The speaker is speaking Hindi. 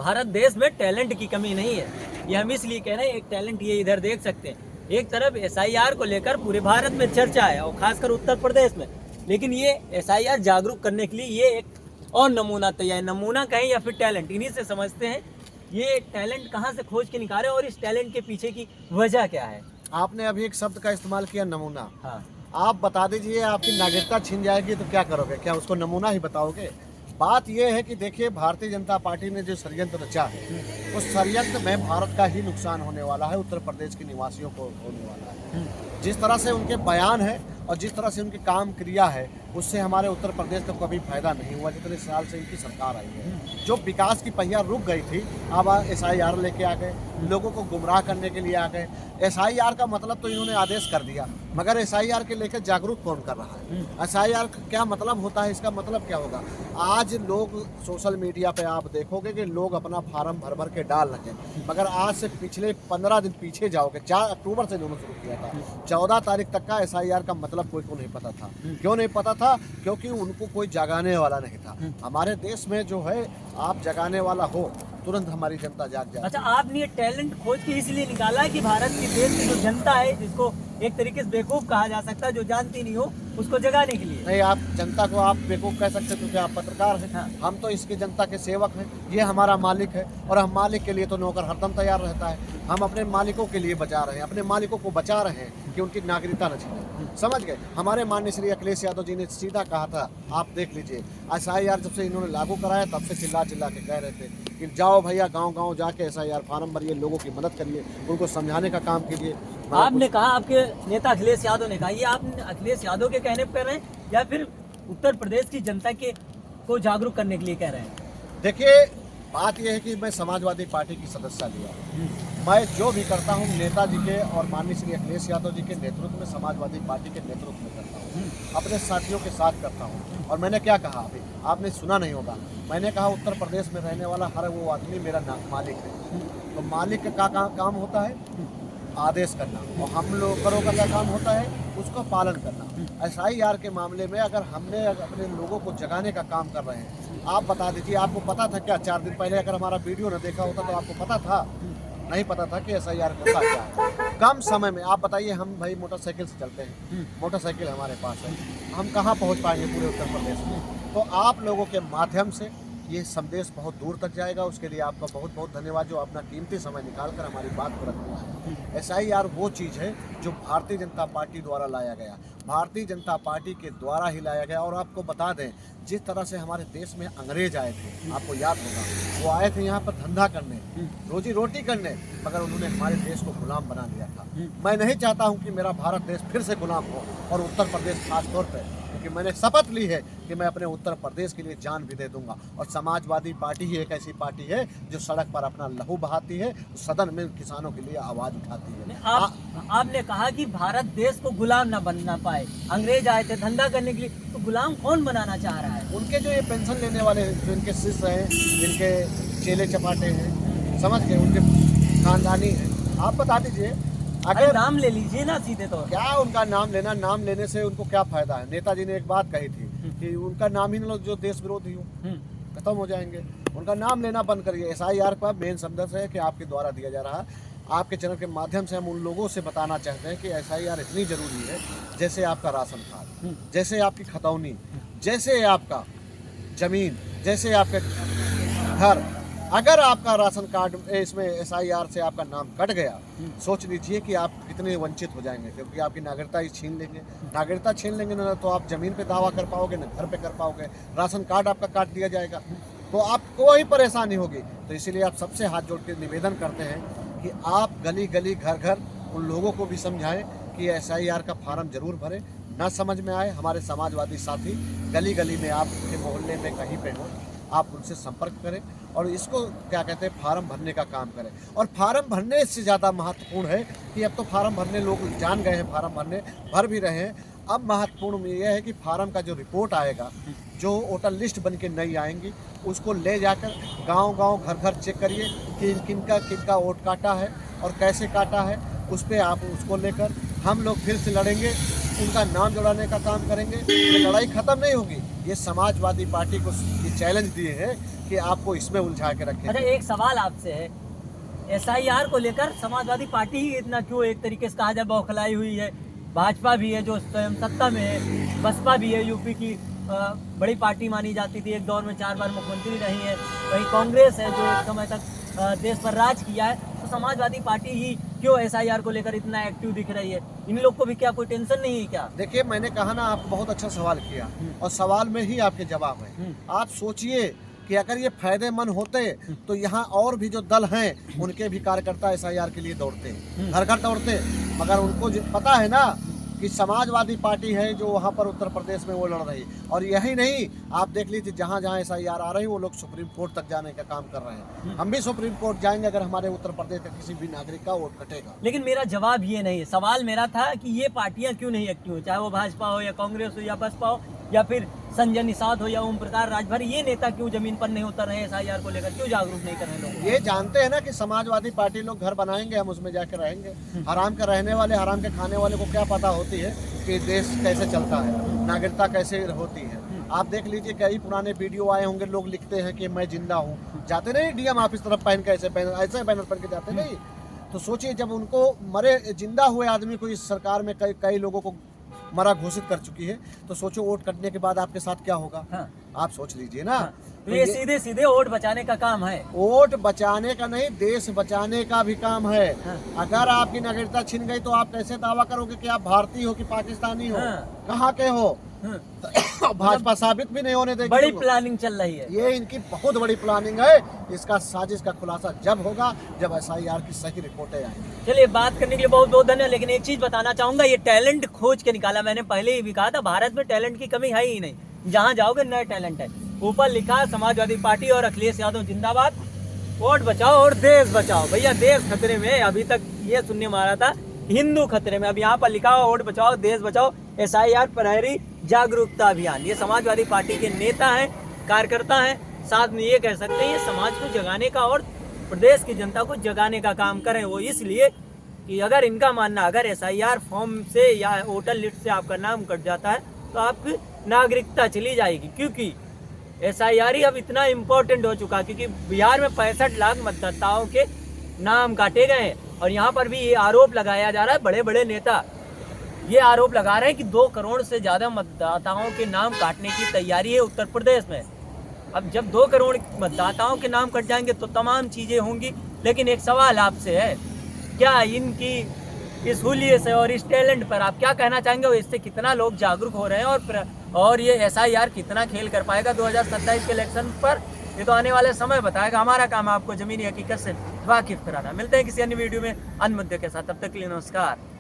भारत देश में टैलेंट की कमी नहीं है। ये हम इसलिए कह रहे हैं, एक टैलेंट ये इधर देख सकते हैं। एक तरफ एसआईआर को लेकर पूरे भारत में चर्चा है और खासकर उत्तर प्रदेश में, लेकिन ये एसआईआर जागरूक करने के लिए ये एक और नमूना तैयार, नमूना कहें या फिर टैलेंट, इन्हीं से समझते हैं ये टैलेंट कहाँ से खोज के निकाले और इस टैलेंट के पीछे की वजह क्या है। आपने अभी एक शब्द का इस्तेमाल किया, नमूना। हाँ, आप बता दीजिए, आपकी नागरिकता छीन जाएगी तो क्या करोगे? क्या उसको नमूना ही बताओगे? बात यह है कि देखिए, भारतीय जनता पार्टी ने जो षड्यंत्र रचा है, उस षड्यंत्र में भारत का ही नुकसान होने वाला है, उत्तर प्रदेश के निवासियों को होने वाला है। जिस तरह से उनके बयान है और जिस तरह से उनकी काम क्रिया है, उससे हमारे उत्तर प्रदेश को कभी फायदा नहीं हुआ जितने साल से इनकी सरकार आई है। जो विकास की पहिया रुक गई थी, अब एसआईआर लेके आ गए, लोगों को गुमराह करने के लिए आ गए। एसआईआर का मतलब तो इन्होंने आदेश कर दिया, मगर एसआईआर के लेकर जागरूक कौन कर रहा है? एसआईआर क्या मतलब होता है, इसका मतलब क्या होगा? आज लोग सोशल मीडिया पे आप देखोगे कि लोग अपना फार्म भर भर के डाल रहे हैं, मगर आज से पिछले 15 दिन पीछे जाओगे, 4 अक्टूबर से इन्होंने शुरू किया था, 14 तारीख तक का एसआईआर का मतलब कोई को नहीं पता था। क्यों नहीं पता था? क्योंकि उनको कोई जगाने वाला नहीं था। हमारे देश में जो है, आप जगाने वाला हो, तुरंत हमारी जनता जाग जाए। अच्छा, आपने ये टैलेंट खोज के इसलिए निकाला है कि भारत की देश की जो जनता है, जिसको एक तरीके से बेवकूफ कहा जा सकता है, जो जानती नहीं हो, उसको जगाने के लिए। नहीं, आप जनता को आप बेवकूफ़ कह सकते हो, क्या आप पत्रकार हैं? हाँ। हम तो इसकी जनता के सेवक हैं, ये हमारा मालिक है और हम मालिक के लिए तो नौकर हरदम तैयार रहता है। हम अपने मालिकों के लिए बचा रहे हैं, अपने मालिकों को बचा रहे हैं कि उनकी नागरिकता न छीने। समझ गए? हमारे माननीय श्री अखिलेश यादव जी ने सीधा कहा था, आप देख लीजिए, एसआईआर जब से इन्होंने लागू कराया तब से चिल्ला चिल्ला के कह रहे थे कि जाओ भैया, गांव-गांव जाके एसआईआर फार्म भरिए, लोगों की मदद करिए, उनको समझाने का काम कीजिए। आपने कहा, आपके नेता अखिलेश यादव ने कहा, ये आप अखिलेश यादव के कहने पर कह रहे हैं या फिर उत्तर प्रदेश की जनता के को जागरूक करने के लिए कह रहे हैं? देखिए, बात यह है कि मैं समाजवादी पार्टी की सदस्य लिया हूँ। मैं जो भी करता हूँ नेताजी के और माननीय श्री अखिलेश यादव जी के नेतृत्व में, समाजवादी पार्टी के नेतृत्व में करता हूँ, अपने साथियों के साथ करता हूँ। और मैंने क्या कहा, अभी आपने सुना नहीं होगा, मैंने कहा उत्तर प्रदेश में रहने वाला हर वो आदमी मेरा मालिक है। तो मालिक का काम होता है आदेश करना, और हम लोगों का क्या काम होता है, उसको पालन करना। एसआईआर के मामले में अगर हमने अपने लोगों को जगाने का काम कर रहे हैं, आप बता दीजिए, आपको पता था क्या 4 दिन पहले अगर हमारा वीडियो न देखा होता तो आपको पता था? नहीं पता था कि एसआईआर होता क्या है। कम समय में आप बताइए, हम भाई मोटरसाइकिल से चलते हैं, मोटरसाइकिल हमारे पास है, हम कहाँ पहुँच पाएंगे पूरे उत्तर प्रदेश में? तो आप लोगों के माध्यम से ये संदेश बहुत दूर तक जाएगा। उसके लिए आपका बहुत बहुत धन्यवाद, जो अपना कीमती समय निकालकर हमारी बात को रखना है। एसआईआर वो चीज़ है जो भारतीय जनता पार्टी द्वारा लाया गया, भारतीय जनता पार्टी के द्वारा ही लाया गया। और आपको बता दें, जिस तरह से हमारे देश में अंग्रेज आए थे, आपको याद होगा, वो आए थे यहाँ पर धंधा करने, रोजी रोटी करने, मगर उन्होंने हमारे देश को गुलाम बना दिया था। मैं नहीं चाहता हूँ कि मेरा भारत देश फिर से गुलाम हो, और उत्तर प्रदेश खास तौर पर, क्योंकि मैंने शपथ ली है कि मैं अपने उत्तर प्रदेश के लिए जान भी दे दूंगा। और समाजवादी पार्टी ही एक ऐसी पार्टी है जो सड़क पर अपना लहू बहाती है, सदन में किसानों के लिए आवाज उठाती है। आपने कहा कि भारत देश को गुलाम ना बनना पाए, अंग्रेज आए थे धंधा करने के लिए, तो गुलाम कौन बनाना चाह रहा है? उनके जो ये पेंशन लेने वाले हैं, जो इनके शिष्य हैं, जिनके चेले चपाटे हैं, समझ गए, उनके खानदानी हैं, आप बता दीजिए। अगर नाम ले लीजिए ना सीधे तौर, क्या उनका नाम लेना, नाम लेने से उनको क्या फायदा है? नेताजी ने एक बात कही थी कि उनका नाम ही न लो जो देश विरोधी हो, खत्म हो जाएंगे। उनका नाम लेना बंद करिए। एसआईआर का मेन संदेश है कि आपके द्वारा दिया जा रहा है। आपके चैनल के माध्यम से हम उन लोगों से बताना चाहते हैं कि एसआईआर इतनी जरूरी है, जैसे आपका राशन कार्ड, जैसे आपकी खतौनी, जैसे आपका जमीन, जैसे आपके घर। अगर आपका राशन कार्ड इसमें एसआईआर से आपका नाम कट गया, सोच लीजिए कि आप कितने वंचित हो जाएंगे, क्योंकि आपकी नागरिकता ही छीन लेंगे। नागरिकता छीन लेंगे ना, तो आप जमीन पे दावा कर पाओगे, ना घर पे कर पाओगे, राशन कार्ड आपका काट दिया जाएगा, तो आपको ही परेशानी होगी। तो इसीलिए आप सबसे हाथ जोड़ के निवेदन करते हैं कि आप गली गली घर घर उन लोगों को भी समझाएं कि एसआईआर का फार्म जरूर भरें। ना समझ में आए, हमारे समाजवादी साथी गली गली में, आपके मोहल्ले में कहीं पे हो, आप उनसे संपर्क करें और इसको क्या कहते हैं, फार्म भरने का काम करें। और फार्म भरने से ज़्यादा महत्वपूर्ण है कि अब तो फार्म भरने लोग जान गए हैं, फार्म भरने भर भी रहे हैं। अब महत्वपूर्ण ये है कि फार्म का जो रिपोर्ट आएगा, जो वोटर लिस्ट बन के नई आएंगी, उसको ले जाकर गांव-गांव घर-घर चेक करिए कि किनका वोट काटा है और कैसे काटा है। उस पर आप उसको लेकर हम लोग फिर से लड़ेंगे, उनका नाम जुड़ाने का काम करेंगे। ये लड़ाई ख़त्म नहीं होगी। ये समाजवादी पार्टी को ये चैलेंज दिए हैं कि कि आपको इसमें उलझा के रखें। अच्छा, एक सवाल आपसे है, एसआईआर को लेकर समाजवादी पार्टी ही इतना क्यों एक तरीके से कहा जाए बौखलाई हुई है? भाजपा भी है जो स्वयं सत्ता में है, बसपा भी है, यूपी की बड़ी पार्टी मानी जाती थी, एक दौर में 4 बार मुख्यमंत्री रही है, वहीं कांग्रेस है जो एक समय तक देश पर राज किया है। तो समाजवादी पार्टी ही क्यों एसआईआर को लेकर इतना एक्टिव दिख रही है? इन लोग को भी क्या कोई टेंशन नहीं है क्या? देखिए, मैंने कहा ना, आपको बहुत अच्छा सवाल किया और सवाल में ही आपके जवाब है। आप सोचिए कि अगर ये फायदेमंद होते तो यहाँ और भी जो दल हैं उनके भी कार्यकर्ता एसआईआर के लिए दौड़ते, घर घर दौड़ते, मगर उनको पता है ना कि समाजवादी पार्टी है जो वहाँ पर उत्तर प्रदेश में वो लड़ रही। और यही नहीं, आप देख लीजिए जहाँ जहाँ एसआईआर आ रही है वो लोग सुप्रीम कोर्ट तक जाने का काम कर रहे हैं। हम भी सुप्रीम कोर्ट जाएंगे अगर हमारे उत्तर प्रदेश का किसी भी नागरिक का वोट कटेगा। लेकिन मेरा जवाब ये नहीं है, सवाल मेरा था कि ये पार्टियां क्यों नहीं एक्टिव हो, चाहे वो भाजपा हो या कांग्रेस हो या बसपा हो या फिर संजय निषाद हो या ओम प्रकाश राजभर, ये नेता क्यों जमीन पर नहीं उतर रहे हैं? एसआईआर को लेकर क्यों जागरूक नहीं कर रहे लोग? ये जानते हैं ना कि समाजवादी पार्टी लोग घर बनाएंगे, हम उसमें जाके रहेंगे। हराम के रहने वाले, हराम के खाने वाले को क्या पता होती है कि देश कैसे चलता है, नागरिकता कैसे होती है। आप देख लीजिए, कई पुराने वीडियो आए होंगे, लोग लिखते हैं कि मैं जिंदा हूँ, जाते नहीं डीएम ऑफिस तरफ पहन के, ऐसे बैनर पहन के जाते नहीं। तो सोचिए, जब उनको मरे जिंदा हुए आदमी को इस सरकार में कई लोगों को मरा घोषित कर चुकी है, तो सोचो वोट कटने के बाद आपके साथ क्या होगा। हाँ। आप सोच लीजिए ना। तो ये सीधे सीधे वोट बचाने का काम है। वोट बचाने का नहीं, देश बचाने का भी काम है। हाँ। अगर आपकी नागरिकता छिन गई तो आप कैसे दावा करोगे कि आप भारतीय हो कि पाकिस्तानी हो? हाँ। कहाँ के हो? हाँ। भाजपा साबित भी नहीं होने देगी। बड़ी प्लानिंग चल रही है। ये इनकी बहुत बड़ी प्लानिंग है। इसका साजिश का खुलासा जब होगा जब एसआईआर की सही रिपोर्टें आएंगी। चलिए, बात करने के लिए बहुत बहुत धन्यवाद। लेकिन एक चीज बताना चाहूंगा, ये टैलेंट खोज के निकाला, मैंने पहले ही भी कहा था, भारत में टैलेंट की कमी है ही नहीं, जहाँ जाओगे नए टैलेंट है। ऊपर लिखा समाजवादी पार्टी और अखिलेश यादव जिंदाबाद, वोट बचाओ और देश बचाओ। भैया देश खतरे में है, अभी तक ये सुनने में आ रहा था हिंदू खतरे में, अब यहाँ पर लिखा हो वोट बचाओ देश बचाओ, एसआईआर प्रहरी जागरूकता अभियान। ये समाजवादी पार्टी के नेता हैं, कार्यकर्ता हैं, साथ में ये कह सकते हैं ये समाज को जगाने का और प्रदेश की जनता को जगाने का काम करें। वो इसलिए कि अगर इनका मानना, अगर एसआईआर फॉर्म से या वोटर लिस्ट से आपका नाम कट जाता है तो आपकी नागरिकता चली जाएगी, क्योंकि एसआईआर ही अब इतना इम्पोर्टेंट हो चुका, क्योंकि बिहार में 65 लाख मतदाताओं के नाम काटे गए हैं। और यहाँ पर भी ये आरोप लगाया जा रहा है, बड़े बड़े नेता ये आरोप लगा रहे हैं कि 2 करोड़ से ज़्यादा मतदाताओं के नाम काटने की तैयारी है उत्तर प्रदेश में। अब जब 2 करोड़ मतदाताओं के नाम कट जाएंगे तो तमाम चीज़ें होंगी। लेकिन एक सवाल आपसे है, क्या इनकी इस हुलिये से और इस टैलेंट पर आप क्या कहना चाहेंगे? और इससे कितना लोग जागरूक हो रहे हैं और ये एसआईआर कितना खेल कर पाएगा 2027 के इलेक्शन पर? ये तो आने वाले समय बताएगा। हमारा काम है आपको जमीनी हकीकत से वाकिफ कराना। मिलते हैं किसी अन्य वीडियो में अन्य मुद्दे के साथ, तब तक के लिए नमस्कार।